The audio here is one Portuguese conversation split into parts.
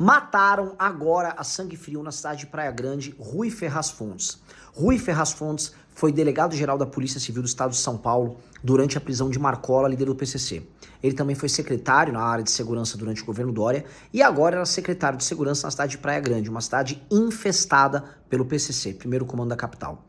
Mataram agora a sangue frio na cidade de Praia Grande, Rui Ferraz Fontes. Rui Ferraz Fontes foi delegado-geral da Polícia Civil do Estado de São Paulo durante a prisão de Marcola, líder do PCC. Ele também foi secretário na área de segurança durante o governo Dória e agora era secretário de segurança na cidade de Praia Grande, uma cidade infestada pelo PCC, primeiro comando da capital.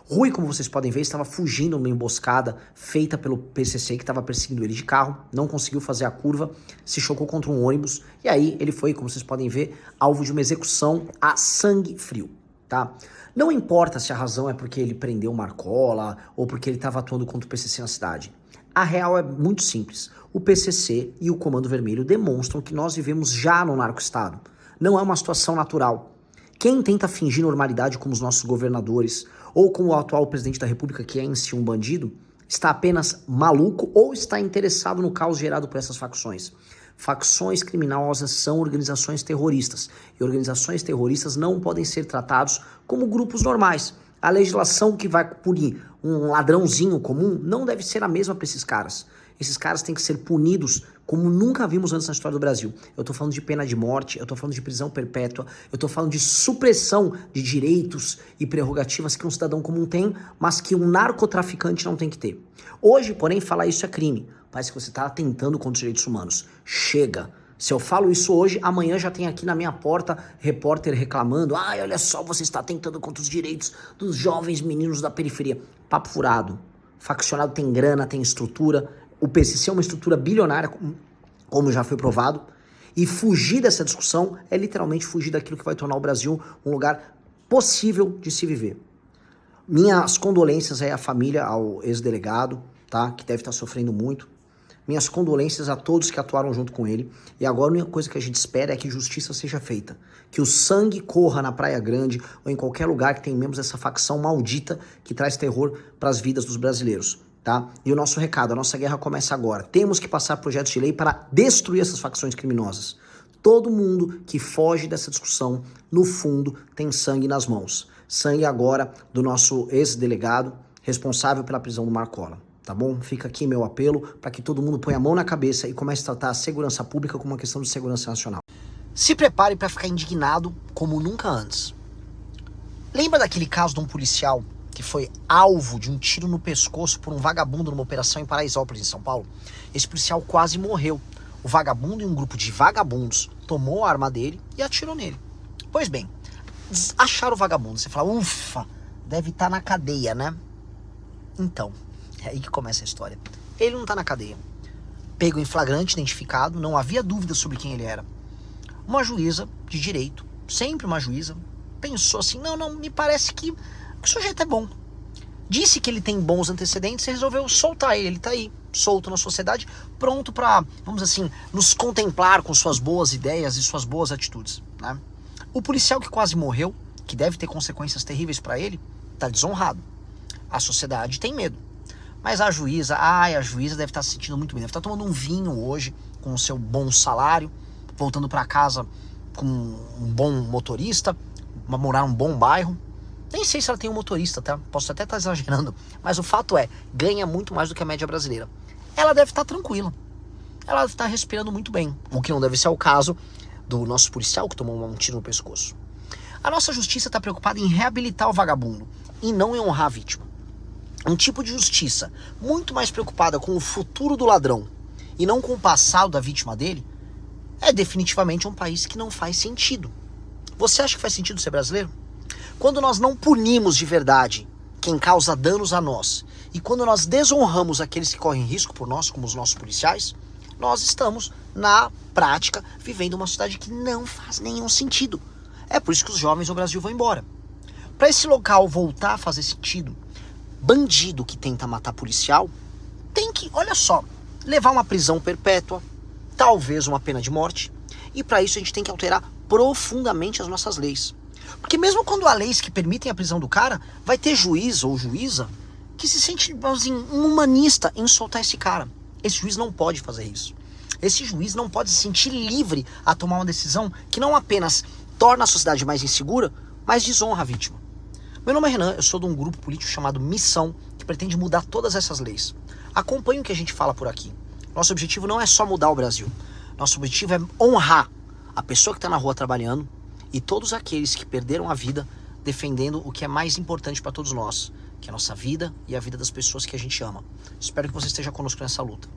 Rui, como vocês podem ver, estava fugindo numa emboscada feita pelo PCC que estava perseguindo ele de carro, não conseguiu fazer a curva, se chocou contra um ônibus e aí ele foi, como vocês podem ver, alvo de uma execução a sangue frio, tá? Não importa se a razão é porque ele prendeu Marcola ou porque ele estava atuando contra o PCC na cidade. A real é muito simples. O PCC e o Comando Vermelho demonstram que nós vivemos já no narco-estado. Não é uma situação natural. Quem tenta fingir normalidade como os nossos governadores ou como o atual presidente da República, que é em si um bandido, está apenas maluco ou está interessado no caos gerado por essas facções. Facções criminosas são organizações terroristas e organizações terroristas não podem ser tratados como grupos normais. A legislação que vai punir um ladrãozinho comum não deve ser a mesma para esses caras. Esses caras têm que ser punidos como nunca vimos antes na história do Brasil. Eu tô falando de pena de morte, eu tô falando de prisão perpétua, eu tô falando de supressão de direitos e prerrogativas que um cidadão comum tem, mas que um narcotraficante não tem que ter. Hoje, porém, falar isso é crime. Parece que você tá atentando contra os direitos humanos. Chega! Se eu falo isso hoje, amanhã já tem aqui na minha porta repórter reclamando: ai, olha só, você está atentando contra os direitos dos jovens meninos da periferia. Papo furado. Faccionado tem grana, tem estrutura. O PCC é uma estrutura bilionária, como já foi provado. E fugir dessa discussão é literalmente fugir daquilo que vai tornar o Brasil um lugar possível de se viver. Minhas condolências aí à família, ao ex-delegado, tá? Que deve estar sofrendo muito. Minhas condolências a todos que atuaram junto com ele. E agora a única coisa que a gente espera é que justiça seja feita. Que o sangue corra na Praia Grande ou em qualquer lugar que tem membros dessa facção maldita que traz terror para as vidas dos brasileiros. Tá? E o nosso recado, a nossa guerra começa agora. Temos que passar projetos de lei para destruir essas facções criminosas. Todo mundo que foge dessa discussão, no fundo, tem sangue nas mãos. Sangue agora do nosso ex-delegado responsável pela prisão do Marcola. Tá bom? Fica aqui meu apelo para que todo mundo ponha a mão na cabeça e comece a tratar a segurança pública como uma questão de segurança nacional. Se prepare para ficar indignado como nunca antes. Lembra daquele caso de um policial que foi alvo de um tiro no pescoço por um vagabundo numa operação em Paraisópolis, em São Paulo? Esse policial quase morreu. O vagabundo e um grupo de vagabundos tomou a arma dele e atirou nele. Pois bem, acharam o vagabundo. Você fala, ufa, deve estar na cadeia, né? Então, é aí que começa a história. Ele não tá na cadeia. Pego em flagrante, identificado, não havia dúvida sobre quem ele era. Uma juíza de direito, sempre uma juíza, pensou assim, não, me parece que o sujeito é bom. Disse que ele tem bons antecedentes e resolveu soltar ele. Ele tá aí, solto na sociedade, pronto pra, vamos assim, nos contemplar com suas boas ideias e suas boas atitudes, né? O policial que quase morreu, que deve ter consequências terríveis pra ele, tá desonrado. A sociedade tem medo. Mas a juíza deve estar se sentindo muito bem. Deve estar tomando um vinho hoje, com o seu bom salário, voltando pra casa com um bom motorista, morar num bom bairro. Nem sei se ela tem um motorista, tá? Posso até estar exagerando. Mas o fato é, ganha muito mais do que a média brasileira. Ela deve estar tranquila. Ela deve estar respirando muito bem. O que não deve ser o caso do nosso policial que tomou um tiro no pescoço. A nossa justiça está preocupada em reabilitar o vagabundo e não em honrar a vítima. Um tipo de justiça muito mais preocupada com o futuro do ladrão e não com o passado da vítima dele é definitivamente um país que não faz sentido. Você acha que faz sentido ser brasileiro? Quando nós não punimos de verdade quem causa danos a nós e quando nós desonramos aqueles que correm risco por nós, como os nossos policiais, nós estamos, na prática, vivendo uma sociedade que não faz nenhum sentido. É por isso que os jovens no Brasil vão embora. Para esse local voltar a fazer sentido, bandido que tenta matar policial tem que, olha só, levar uma prisão perpétua, talvez uma pena de morte, e para isso a gente tem que alterar profundamente as nossas leis. Porque mesmo quando há leis que permitem a prisão do cara, vai ter juiz ou juíza que se sente assim, um humanista em soltar esse cara. Esse juiz não pode fazer isso. Esse juiz não pode se sentir livre a tomar uma decisão que não apenas torna a sociedade mais insegura, mas desonra a vítima. Meu nome é Renan, eu sou de um grupo político chamado Missão, que pretende mudar todas essas leis. Acompanhe o que a gente fala por aqui. Nosso objetivo não é só mudar o Brasil. Nosso objetivo é honrar a pessoa que está na rua trabalhando e todos aqueles que perderam a vida defendendo o que é mais importante para todos nós, que é a nossa vida e a vida das pessoas que a gente ama. Espero que você esteja conosco nessa luta.